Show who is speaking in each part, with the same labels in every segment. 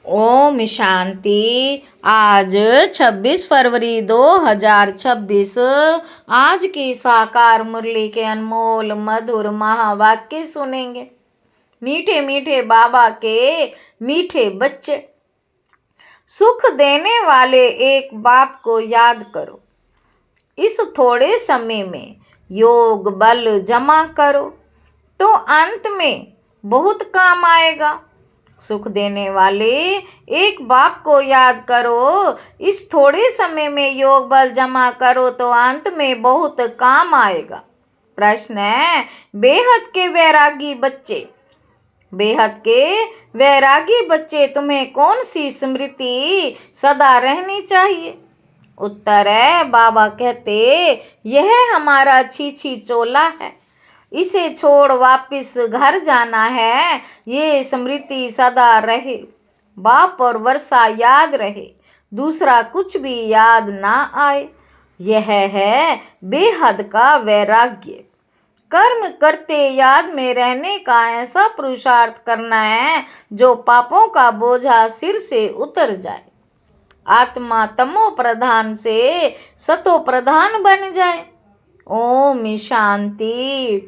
Speaker 1: ओम शांति। आज 26 फरवरी 2026। आज की साकार मुरली के अनमोल मधुर महावाक्य सुनेंगे। मीठे मीठे बाबा के मीठे बच्चे, सुख देने वाले एक बाप को याद करो। इस थोड़े समय में योग बल जमा करो तो अंत में बहुत काम आएगा। सुख देने वाले एक बाप को याद करो। इस थोड़े समय में योग बल जमा करो तो अंत में बहुत काम आएगा। प्रश्न है, बेहद के वैरागी बच्चे, बेहद के वैरागी बच्चे, तुम्हें कौन सी स्मृति सदा रहनी चाहिए? उत्तर है, बाबा कहते, यह हमारा छीछी चोला है, इसे छोड़ वापिस घर जाना है। ये स्मृति सदा रहे, बाप और वर्षा याद रहे, दूसरा कुछ भी याद ना आए। यह है बेहद का वैराग्य। कर्म करते याद में रहने का ऐसा पुरुषार्थ करना है जो पापों का बोझा सिर से उतर जाए। आत्मा तमो प्रधान से सतो प्रधान बन जाए। ओम शांति।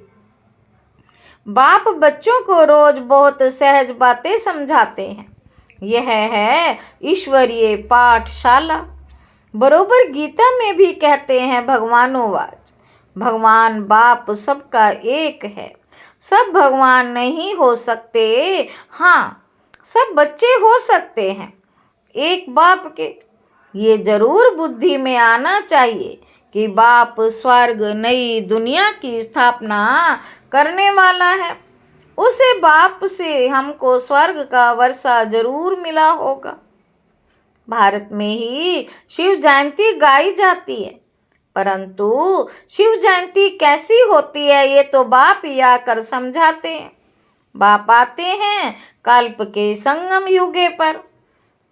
Speaker 1: बाप बच्चों को रोज बहुत सहज बातें समझाते हैं। यह है ईश्वरीय पाठशाला। बरोबर गीता में भी कहते हैं भगवानोवाच, भगवान बाप सबका एक है। सब भगवान नहीं हो सकते, हाँ सब बच्चे हो सकते हैं एक बाप के। ये जरूर बुद्धि में आना चाहिए कि बाप स्वर्ग नई दुनिया की स्थापना करने वाला है। उसे बाप से हमको स्वर्ग का वर्षा जरूर मिला होगा। भारत में ही शिव जयंती गाई जाती है, परंतु शिव जयंती कैसी होती है ये तो बाप ही आकर समझाते हैं। बाप आते हैं कल्प के संगम युगे पर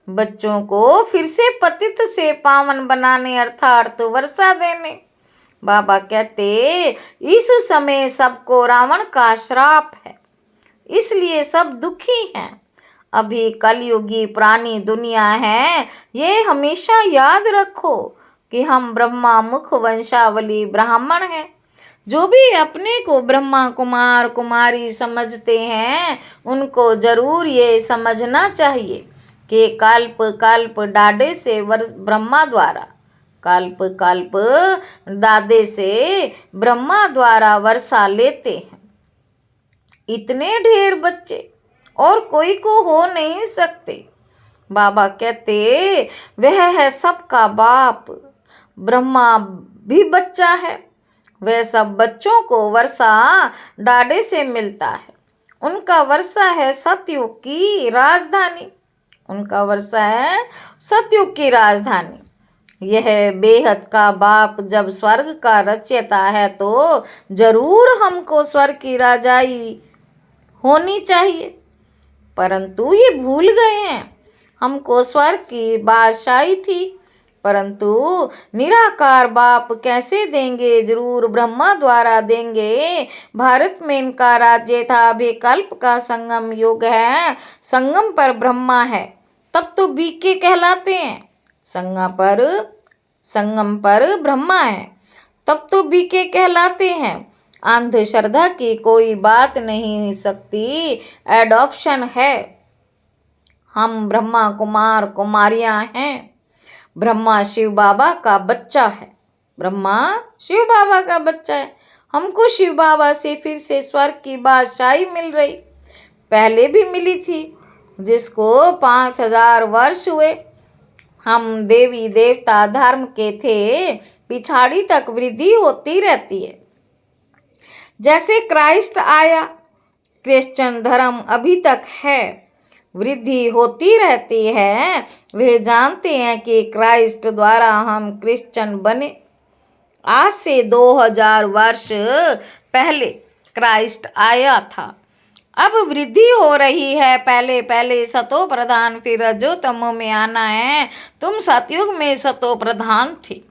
Speaker 1: बच्चों को फिर से पतित से पावन बनाने अर्थात वर्षा देने। बाबा कहते, इस समय सबको रावण का श्राप है, इसलिए सब दुखी हैं। अभी कलयुगी पुरानी दुनिया है, ये हमेशा याद रखो कि हम ब्रह्मा मुख वंशावली ब्राह्मण हैं। जो भी अपने को ब्रह्मा कुमार कुमारी समझते हैं उनको जरूर ये समझना चाहिए कि कल्प कल्प डाडे से ब्रह्मा द्वारा, कल्प कल्प दादे से ब्रह्मा द्वारा वर्षा लेते हैं। इतने ढेर बच्चे और कोई को हो नहीं सकते। बाबा कहते, वह है सबका बाप। ब्रह्मा भी बच्चा है। वह सब बच्चों को वर्षा डाडे से मिलता है। उनका वर्षा है सतयुग की राजधानी। उनका वर्षा है सतयुग की राजधानी। यह बेहद का बाप जब स्वर्ग का रचयिता है तो जरूर हमको स्वर्ग की राजाई होनी चाहिए, परंतु ये भूल गए हैं हमको स्वर्ग की बादशाही थी। परंतु निराकार बाप कैसे देंगे? जरूर ब्रह्मा द्वारा देंगे। भारत में इनका राज्य था। अभी कल्प का संगम युग है, संगम पर ब्रह्मा है, तब तो बीके कहलाते हैं। संगम पर ब्रह्मा है, तब तो बीके कहलाते हैं। अंधश्रद्धा की कोई बात नहीं सकती, एडॉप्शन है। हम ब्रह्मा कुमार कुमारियां हैं। ब्रह्मा शिव बाबा का बच्चा है। ब्रह्मा शिव बाबा का बच्चा है। हमको शिव बाबा से फिर से स्वर्ग की बादशाही मिल रही, पहले भी मिली थी जिसको 5000 वर्ष हुए। हम देवी देवता धर्म के थे, पिछाड़ी तक वृद्धि होती रहती है। जैसे क्राइस्ट आया, क्रिश्चियन धर्म अभी तक है, वृद्धि होती रहती है। वे जानते हैं कि क्राइस्ट द्वारा हम क्रिश्चियन बने। आज से 2000 वर्ष पहले क्राइस्ट आया था। अब वृद्धि हो रही है। पहले पहले सतो प्रधान, फिर रजो तमो में आना है। तुम सतयुग में सतो प्रधान थे,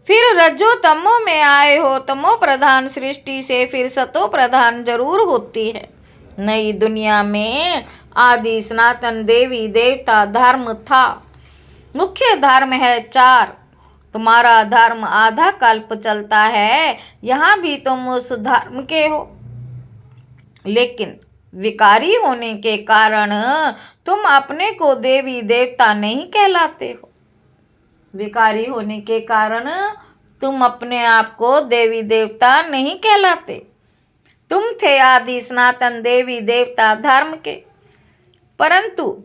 Speaker 1: फिर रजो तमो में आए हो। तमो प्रधान सृष्टि से फिर सतो प्रधान जरूर होती है। नई दुनिया में आदि सनातन देवी देवता धर्म था। मुख्य धर्म है 4। तुम्हारा धर्म आधा कल्प चलता है, यहाँ भी तुम उस धर्म के हो, लेकिन विकारी होने के कारण तुम अपने को देवी देवता नहीं कहलाते हो। विकारी होने के कारण तुम अपने आप को देवी देवता नहीं कहलाते। तुम थे आदि सनातन देवी देवता धर्म के, परंतु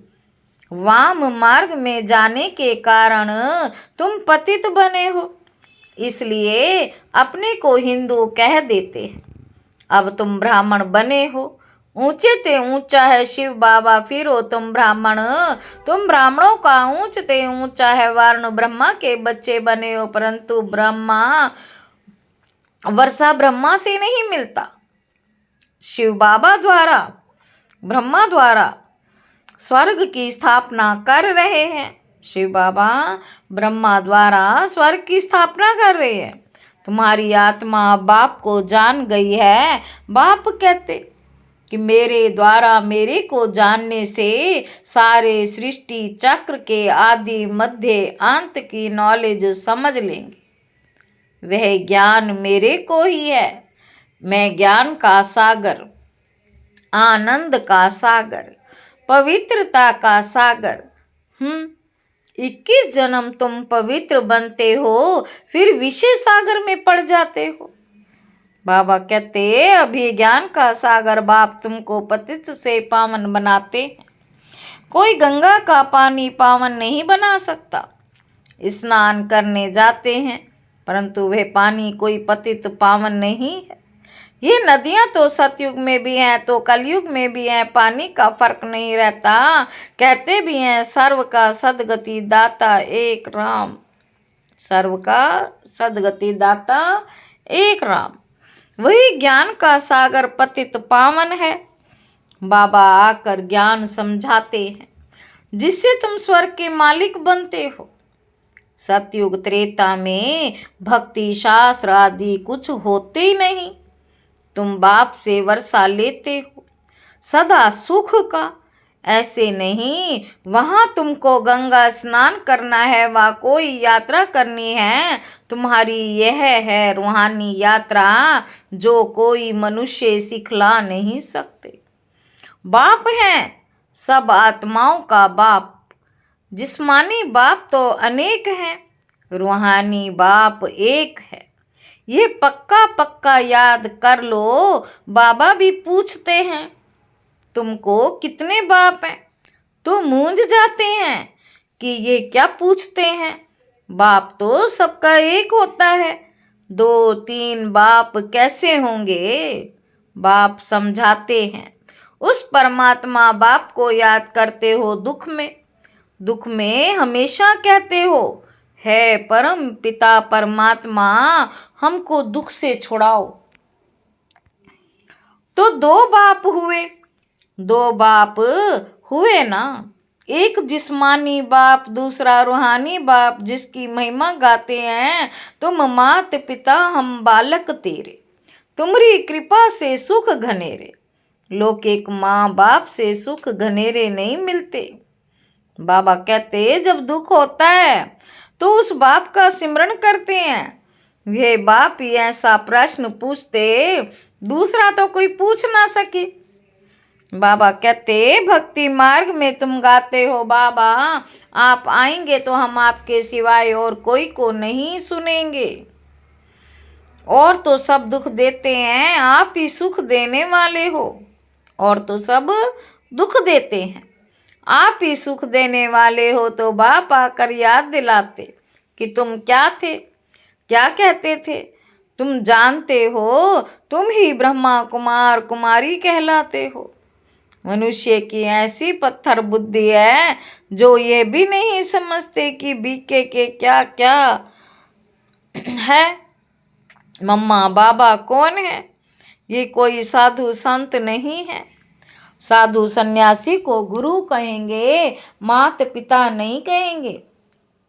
Speaker 1: वाम मार्ग में जाने के कारण तुम पतित बने हो, इसलिए अपने को हिंदू कह देते हैं। अब तुम ब्राह्मण बने हो। ऊंचे ते ऊंचा है शिव बाबा, फिर हो तुम ब्राह्मण। तुम ब्राह्मणों का ऊंच ते ऊंचा है वर्ण, ब्रह्मा के बच्चे बने हो, परंतु ब्रह्मा वर्षा ब्रह्मा से नहीं मिलता। शिव बाबा द्वारा ब्रह्मा द्वारा स्वर्ग की स्थापना कर रहे हैं। शिव बाबा ब्रह्मा द्वारा स्वर्ग की स्थापना कर रहे हैं। तुम्हारी आत्मा बाप को जान गई है। बाप कहते कि मेरे द्वारा मेरे को जानने से सारे सृष्टि चक्र के आदि मध्य अंत की नॉलेज समझ लेंगे। वह ज्ञान मेरे को ही है। मैं ज्ञान का सागर, आनंद का सागर, पवित्रता का सागर। 21 जन्म तुम पवित्र बनते हो, फिर विषय सागर में पड़ जाते हो। बाबा कहते अभी ज्ञान का सागर बाप तुमको पतित से पावन बनाते हैं। कोई गंगा का पानी पावन नहीं बना सकता। स्नान करने जाते हैं, परंतु वह पानी कोई पतित पावन नहीं है। ये नदियां तो सतयुग में भी हैं तो कलयुग में भी हैं, पानी का फर्क नहीं रहता। कहते भी हैं सर्व का सदगति दाता एक राम, सर्व का सदगति दाता एक राम। वही ज्ञान का सागर पतित पावन है। बाबा आकर ज्ञान समझाते हैं, जिससे तुम स्वर्ग के मालिक बनते हो। सतयुग त्रेता में भक्ति शास्त्र आदि कुछ होते ही नहीं। तुम बाप से वर्षा लेते हो सदा सुख का, ऐसे नहीं। वहाँ तुमको गंगा स्नान करना है, वहाँ कोई यात्रा करनी है। तुम्हारी यह है रूहानी यात्रा जो कोई मनुष्य सिखला नहीं सकते। बाप हैं सब आत्माओं का बाप। जिस्मानी बाप तो अनेक हैं, रूहानी बाप एक है। ये पक्का पक्का याद कर लो। बाबा भी पूछते हैं तुमको कितने बाप हैं, तो मूंझ जाते हैं कि ये क्या पूछते हैं। बाप तो सबका एक होता है, 2-3 बाप कैसे होंगे। बाप समझाते हैं उस परमात्मा बाप को याद करते हो दुख में। दुख में हमेशा कहते हो है परम पिता परमात्मा हमको दुख से छुड़ाओ। तो 2 बाप हुए, 2 बाप हुए ना। एक जिस्मानी बाप, दूसरा रूहानी बाप, जिसकी महिमा गाते हैं तुम मात पिता हम बालक तेरे, तुम्हारी कृपा से सुख घनेरे। लौकिक माँ बाप से सुख घनेरे नहीं मिलते। बाबा कहते जब दुख होता है तो उस बाप का सिमरन करते हैं। ये बाप ही ऐसा प्रश्न पूछते दूसरा तो कोई पूछ ना सके। बाबा कहते भक्ति मार्ग में तुम गाते हो बाबा आप आएंगे तो हम आपके सिवाय और कोई को नहीं सुनेंगे। और तो सब दुख देते हैं, आप ही सुख देने वाले हो। और तो सब दुख देते हैं, आप ही सुख देने वाले हो। तो बाप आकर याद दिलाते कि तुम क्या थे, क्या कहते थे। तुम जानते हो तुम ही ब्रह्मा कुमार कुमारी कहलाते हो। मनुष्य की ऐसी पत्थर बुद्धि है जो ये भी नहीं समझते कि बीके के क्या क्या है। मम्मा बाबा कौन है? ये कोई साधु संत नहीं है। साधु सन्यासी को गुरु कहेंगे, माता पिता नहीं कहेंगे।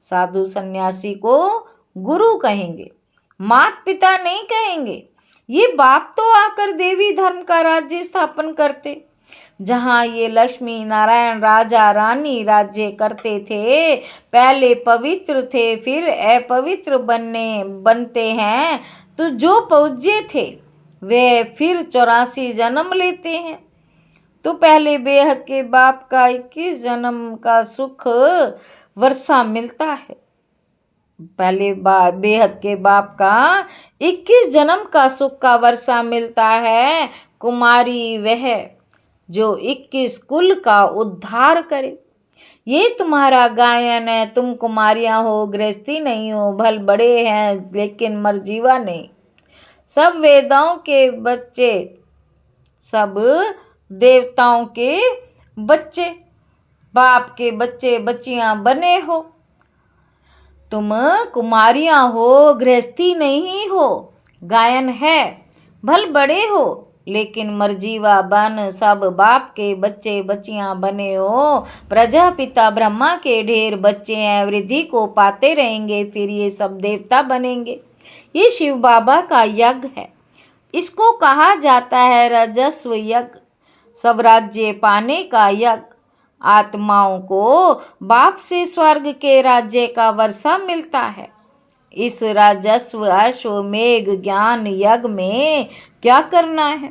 Speaker 1: साधु सन्यासी को गुरु कहेंगे, माता पिता नहीं कहेंगे। ये बाप तो आकर देवी धर्म का राज्य स्थापन करते, जहाँ ये लक्ष्मी नारायण राजा रानी राज्य करते थे, पहले पवित्र थे फिर अपवित्र बनते हैं, तो जो पूज्य थे वे फिर 84 जन्म लेते हैं। तो पहले बेहद के बाप का 21 जन्म का सुख वर्षा मिलता है। पहले बेहद के बाप का 21 जन्म का सुख का वर्षा मिलता है। कुमारी वह जो 21 कुल का उद्धार करे। ये तुम्हारा गायन है। तुम कुमारियां हो, गृहस्थी नहीं हो, भल बड़े हैं लेकिन मरजीवा नहीं। सब वेदाओं के बच्चे, सब देवताओं के बच्चे, बाप के बच्चे बच्चियां बने हो। तुम कुमारियां हो, गृहस्थी नहीं हो। गायन है, भल बड़े हो लेकिन मरजीवा बन। सब बाप के बच्चे बच्चियां बने हो। प्रजापिता ब्रह्मा के ढेर बच्चे हैं, वृद्धि को पाते रहेंगे, फिर ये सब देवता बनेंगे। ये शिव बाबा का यज्ञ है। इसको कहा जाता है राजस्व यज्ञ, स्वराज्य पाने का यज्ञ। आत्माओं को बाप से स्वर्ग के राज्य का वर्षा मिलता है। इस राजस्व अश्वमेघ ज्ञान यज्ञ में क्या करना है?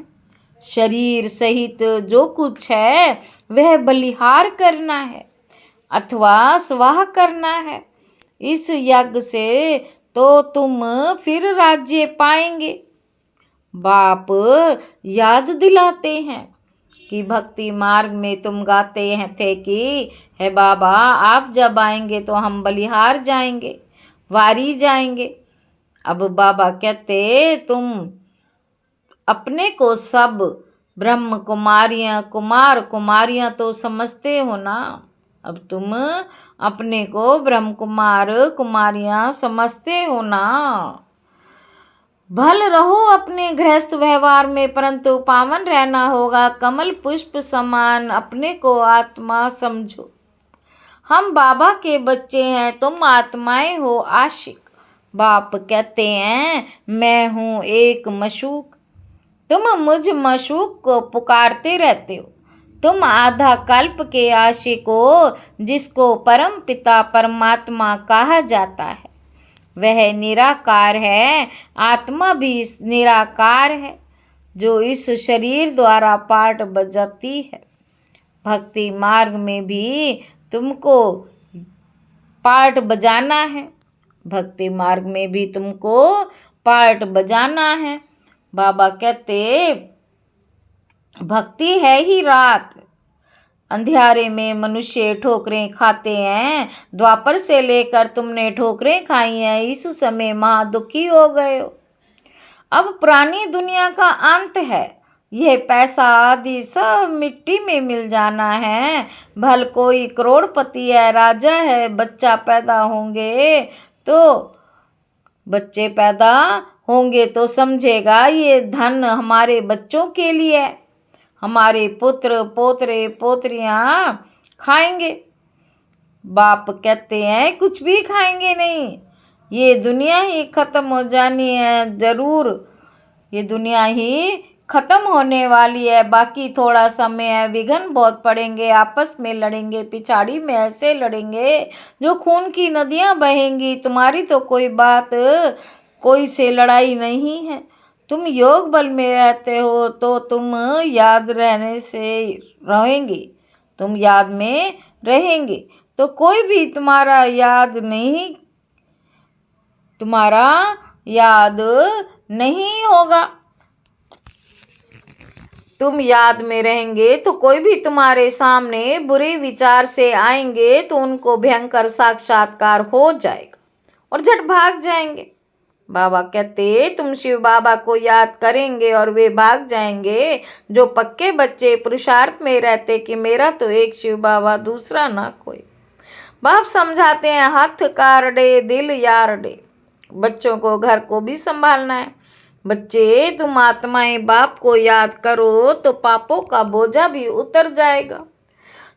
Speaker 1: शरीर सहित जो कुछ है वह बलिहार करना है अथवा स्वाह करना है। इस यज्ञ से तो तुम फिर राज्य पाएंगे। बाप याद दिलाते हैं कि भक्ति मार्ग में तुम गाते हैं थे कि है बाबा, आप जब आएंगे तो हम बलिहार जाएंगे, वारी जाएंगे। अब बाबा कहते तुम अपने को सब ब्रह्म कुमारियां, कुमार कुमारियां तो समझते हो ना। अब तुम अपने को ब्रह्म कुमार कुमारियां समझते हो ना। भल रहो अपने गृहस्थ व्यवहार में, परंतु पावन रहना होगा। कमल पुष्प समान अपने को आत्मा समझो। हम बाबा के बच्चे हैं, तुम आत्माएं हो आशिक। बाप कहते हैं मैं हूँ एक मशूक। तुम मुझ मशूक को पुकारते रहते हो। तुम आधा कल्प के आशिक हो, जिसको परम पिता परमात्मा कहा जाता है। वह निराकार है। आत्मा भी निराकार है जो इस शरीर द्वारा पाठ बजाती है। भक्ति मार्ग में भी तुमको पाठ बजाना है। भक्ति मार्ग में भी तुमको पाठ बजाना है। बाबा कहते भक्ति है ही रात। अंधियारे में मनुष्य ठोकरें खाते हैं। द्वापर से लेकर तुमने ठोकरें खाई हैं, इस समय महादुखी हो गए हो। अब पुरानी दुनिया का अंत है। यह पैसा आदि सब मिट्टी में मिल जाना है। भल कोई करोड़पति है, राजा है, बच्चा पैदा होंगे तो समझेगा ये धन हमारे बच्चों के लिए है। हमारे पुत्र पोतरे पोतरियां खाएंगे। बाप कहते हैं कुछ भी खाएंगे नहीं। ये दुनिया ही खत्म हो जानी है। जरूर ये दुनिया ही खत्म होने वाली है। बाकी थोड़ा समय है। विघ्न बहुत पड़ेंगे, आपस में लड़ेंगे, पिछाड़ी में ऐसे लड़ेंगे जो खून की नदियां बहेंगी। तुम्हारी तो कोई से लड़ाई नहीं है। तुम योग बल में रहते हो तो तुम याद रहने से रहेंगे। तुम याद में रहेंगे तो कोई भी तुम्हारा याद नहीं होगा। तुम याद में रहेंगे तो कोई भी तुम्हारे सामने बुरे विचार से आएंगे तो उनको भयंकर साक्षात्कार हो जाएगा और झट भाग जाएंगे। बाबा कहते तुम शिव बाबा को याद करेंगे और वे भाग जाएंगे। जो पक्के बच्चे पुरुषार्थ में रहते कि मेरा तो एक शिव बाबा, दूसरा ना कोई। बाप समझाते हैं हाथ कारडे दिल यारडे। बच्चों को घर को भी संभालना है। बच्चे तुम आत्माएं बाप को याद करो तो पापों का बोझा भी उतर जाएगा।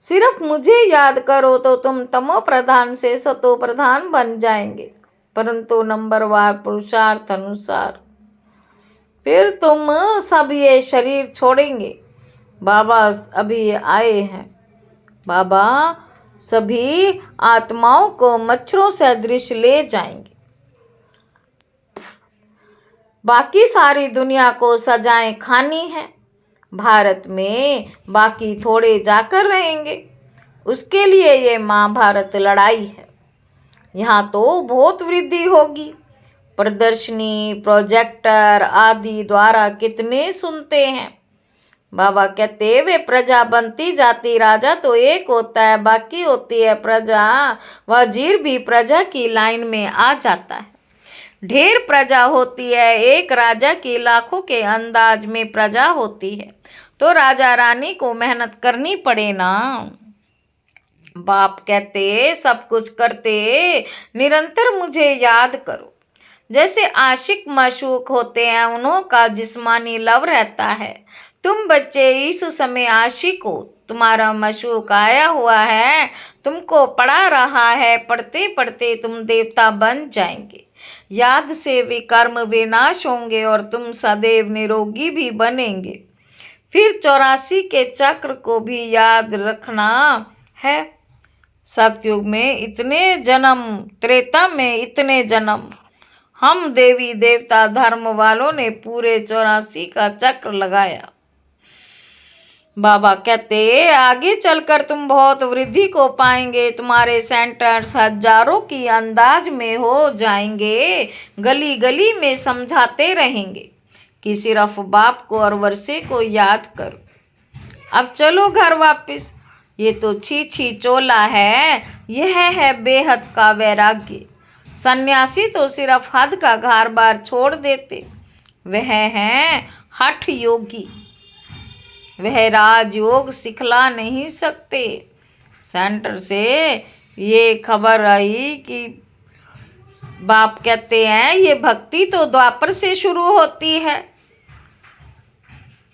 Speaker 1: सिर्फ मुझे याद करो तो तुम तमो प्रधान से सतो प्रधान बन जाएंगे, परंतु नंबरवार पुरुषार्थ अनुसार। फिर तुम सब ये शरीर छोड़ेंगे। बाबा अभी आए हैं। बाबा सभी आत्माओं को मच्छरों सदृश ले जाएंगे। बाकी सारी दुनिया को सजाएं खानी है। भारत में बाकी थोड़े जाकर रहेंगे। उसके लिए ये महाभारत लड़ाई है। यहाँ तो बहुत वृद्धि होगी। प्रदर्शनी, प्रोजेक्टर आदि द्वारा कितने सुनते हैं। बाबा कहते वे प्रजा बनती जाती, राजा तो एक होता है, बाकी होती है प्रजा। वजीर भी प्रजा की लाइन में आ जाता है। ढेर प्रजा होती है, एक राजा की लाखों के अंदाज में प्रजा होती है, तो राजा रानी को मेहनत करनी पड़े ना। बाप कहते सब कुछ करते निरंतर मुझे याद करो। जैसे आशिक माशूक होते हैं, उन्हों का जिस्मानी लव रहता है। तुम बच्चे इस समय आशिक हो, तुम्हारा माशूक आया हुआ है, तुमको पढ़ा रहा है। पढ़ते पढ़ते तुम देवता बन जाएंगे। याद से विकर्म विनाश होंगे और तुम सदैव निरोगी भी बनेंगे। फिर 84 के चक्र को भी याद रखना है। सतयुग में इतने जन्म, त्रेता में इतने जन्म, हम देवी देवता धर्म वालों ने पूरे 84 का चक्र लगाया। बाबा कहते आगे चलकर तुम बहुत वृद्धि को पाएंगे। तुम्हारे सेंटर्स हजारों की अंदाज में हो जाएंगे। गली गली में समझाते रहेंगे कि सिर्फ बाप को और वर्षे को याद करो। अब चलो घर वापस। ये तो छी छी चोला है। यह है बेहद का वैराग्य। सन्यासी तो सिर्फ हद का घर बार छोड़ देते। वह हैं हठ योगी। वह राजयोग सिखला नहीं सकते। सेंटर से ये खबर आई कि बाप कहते हैं ये भक्ति तो द्वापर से शुरू होती है।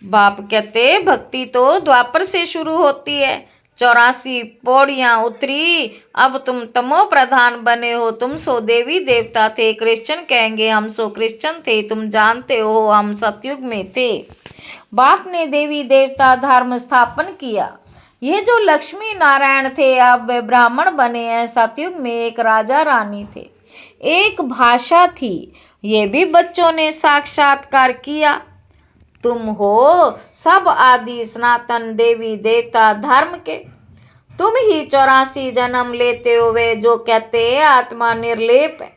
Speaker 1: बाप कहते भक्ति तो द्वापर से शुरू होती है। 84 पौड़ियाँ उतरी, अब तुम तमो प्रधान बने हो। तुम सो देवी देवता थे, क्रिश्चियन कहेंगे हम सो क्रिश्चियन थे। तुम जानते हो हम सतयुग में थे। बाप ने देवी देवता धर्म स्थापन किया। ये जो लक्ष्मी नारायण थे अब वे ब्राह्मण बने हैं। सतयुग में एक राजा रानी थे, एक भाषा थी। ये भी बच्चों ने साक्षात्कार किया। तुम हो सब आदि सनातन देवी देवता धर्म के। तुम ही 84 जन्म लेते हो। वे जो कहते हैं आत्मा निर्लेप है,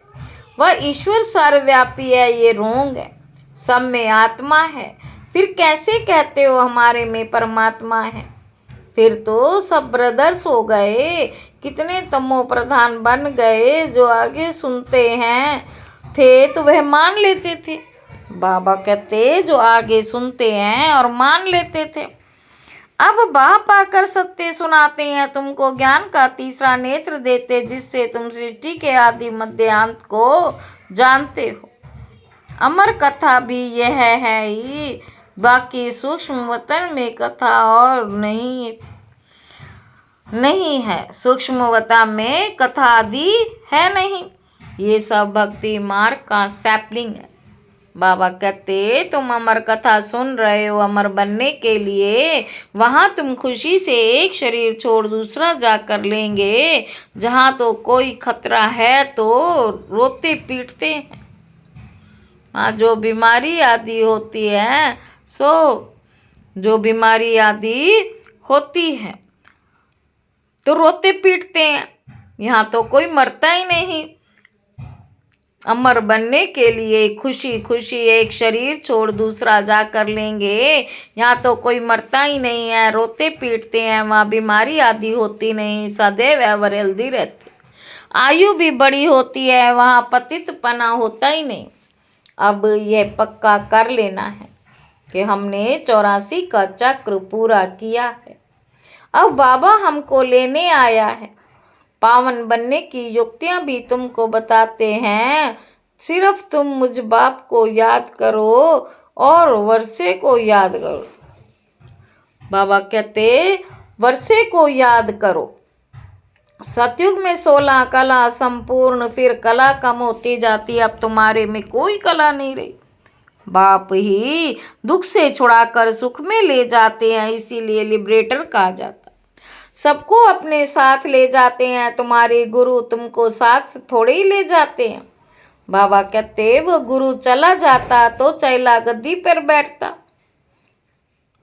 Speaker 1: वह ईश्वर सर्वव्यापी है, ये रोंग है। सब में आत्मा है, फिर कैसे कहते हो हमारे में परमात्मा है। फिर तो सब ब्रदर्स हो गए। कितने तमो प्रधान बन गए। जो आगे सुनते हैं थे तो वह मान लेते थे। बाबा कहते जो आगे सुनते हैं और मान लेते थे। अब बाप आकर सत्य सुनाते हैं, तुमको ज्ञान का तीसरा नेत्र देते, जिससे तुम सृष्टि के आदि मध्य अंत को जानते हो। अमर कथा भी यह है ही, बाकी सूक्ष्म वतन में कथा और नहीं है। सूक्ष्म वतन में कथा आदि है नहीं। ये सब भक्ति मार्ग का सैपलिंग है। बाबा कहते तुम अमर कथा सुन रहे हो अमर बनने के लिए। वहाँ तुम खुशी से एक शरीर छोड़ दूसरा जाकर लेंगे। जहाँ तो कोई खतरा है तो रोते पीटते हैं। वहाँ जो बीमारी आदि होती है, सो जो बीमारी आदि होती है तो रोते पीटते हैं। यहाँ तो कोई मरता ही नहीं। अमर बनने के लिए खुशी खुशी एक शरीर छोड़ दूसरा जा कर लेंगे। यहाँ तो कोई मरता ही नहीं है, रोते पीटते हैं। वहाँ बीमारी आदि होती नहीं, सदैव एवर हेल्दी रहते। आयु भी बड़ी होती है, वहाँ पतितपना होता ही नहीं। अब यह पक्का कर लेना है कि हमने 84 का चक्र पूरा किया है। अब बाबा हमको लेने आया है। पावन बनने की युक्तियाँ भी तुमको बताते हैं। सिर्फ तुम मुझ बाप को याद करो और वर्षे को याद करो। बाबा कहते वर्षे को याद करो। सतयुग में 16 कला संपूर्ण, फिर कला कम होती जाती। अब तुम्हारे में कोई कला नहीं रही। बाप ही दुख से छुड़ाकर सुख में ले जाते हैं, इसीलिए लिबरेटर कहा जाता। सबको अपने साथ ले जाते हैं, तुम्हारे गुरु तुमको साथ थोड़े ही ले जाते हैं। बाबा कहते वो गुरु चला जाता तो चेला गद्दी पर बैठता।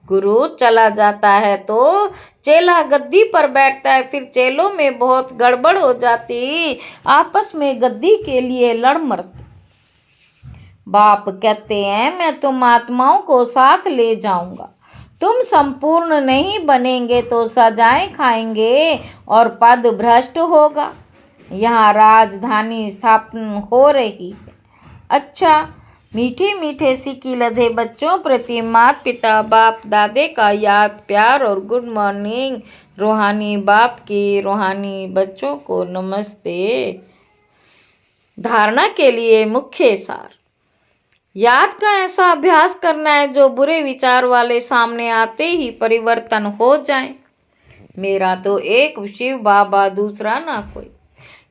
Speaker 1: गुरु चला जाता है तो चेला गद्दी पर बैठता है। फिर चेलों में बहुत गड़बड़ हो जाती, आपस में गद्दी के लिए लड़ मरते। बाप कहते हैं मैं तुम आत्माओं को साथ ले जाऊंगा। तुम संपूर्ण नहीं बनेंगे तो सजाएं खाएंगे और पद भ्रष्ट होगा। यहाँ राजधानी स्थापना हो रही है। अच्छा, मीठे मीठे सिक्की लधे बच्चों प्रति माता पिता बाप दादे का याद प्यार और गुड मॉर्निंग। रूहानी बाप की रूहानी बच्चों को नमस्ते। धारणा के लिए मुख्य सार। याद का ऐसा अभ्यास करना है जो बुरे विचार वाले सामने आते ही परिवर्तन हो जाए। मेरा तो एक शिव बाबा, दूसरा ना कोई।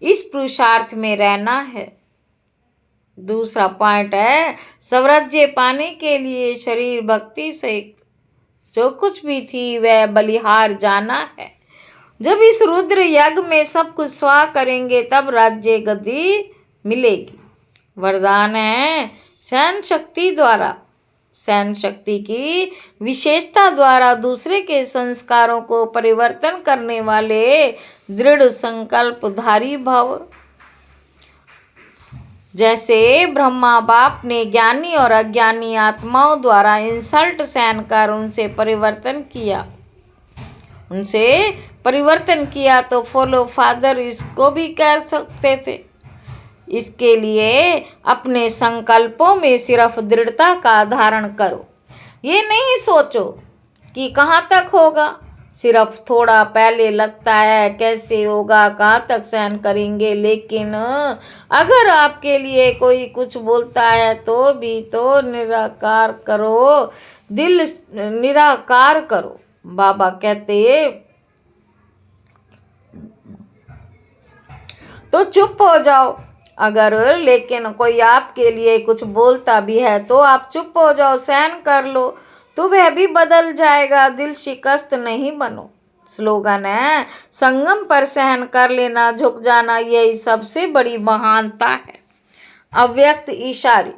Speaker 1: इस पुरुषार्थ में रहना है। दूसरा पॉइंट है, स्वराज्य पाने के लिए शरीर भक्ति से जो कुछ भी थी वह बलिहार जाना है। जब इस रुद्र यज्ञ में सब कुछ स्वाह करेंगे तब राज्य गद्दी मिलेगी। वरदान है सहन शक्ति द्वारा। सहन शक्ति की विशेषता द्वारा दूसरे के संस्कारों को परिवर्तन करने वाले दृढ़ संकल्पधारी भव। जैसे ब्रह्मा बाप ने ज्ञानी और अज्ञानी आत्माओं द्वारा इंसल्ट सहन कर उनसे परिवर्तन किया तो फॉलो फादर इसको भी कर सकते थे। इसके लिए अपने संकल्पों में सिर्फ दृढ़ता का धारण करो। ये नहीं सोचो कि कहाँ तक होगा, सिर्फ थोड़ा पहले लगता है कैसे होगा, कहाँ तक सहन करेंगे। लेकिन अगर आपके लिए कोई कुछ बोलता है तो भी तो निराकार करो, दिल निराकार करो। बाबा कहते तो चुप हो जाओ। अगर लेकिन कोई आपके लिए कुछ बोलता भी है तो आप चुप हो जाओ, सहन कर लो तो वह भी बदल जाएगा। दिल शिकस्त नहीं बनो। स्लोगन है संगम पर सहन कर लेना, झुक जाना, यही सबसे बड़ी महानता है। अव्यक्त इशारे।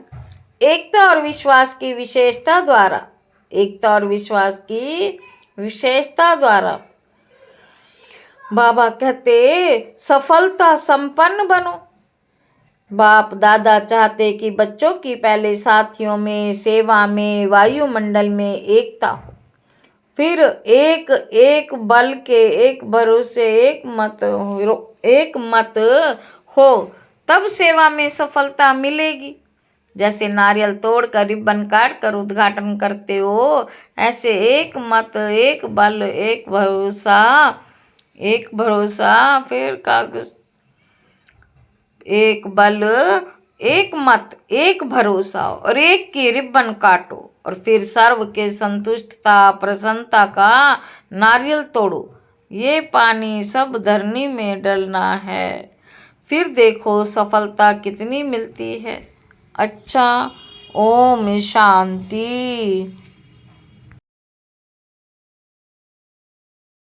Speaker 1: एकता और विश्वास की विशेषता द्वारा। एकता और विश्वास की विशेषता द्वारा बाबा कहते सफलता संपन्न बनो। बाप दादा चाहते कि बच्चों की पहले साथियों में, सेवा में, वायुमंडल में एकता हो, फिर एक बल के, एक भरोसे, एक मत हो, तब सेवा में सफलता मिलेगी। जैसे नारियल तोड़कर रिबन काट कर उद्घाटन करते हो, ऐसे एक मत, एक बल, एक भरोसा, फिर कागज, एक बल, एक मत, एक भरोसा और एक की रिबन काटो और फिर सर्व के संतुष्टता प्रसन्नता का नारियल तोड़ो। ये पानी सब धरनी में डलना है, फिर देखो सफलता कितनी मिलती है। अच्छा, ओम शांति।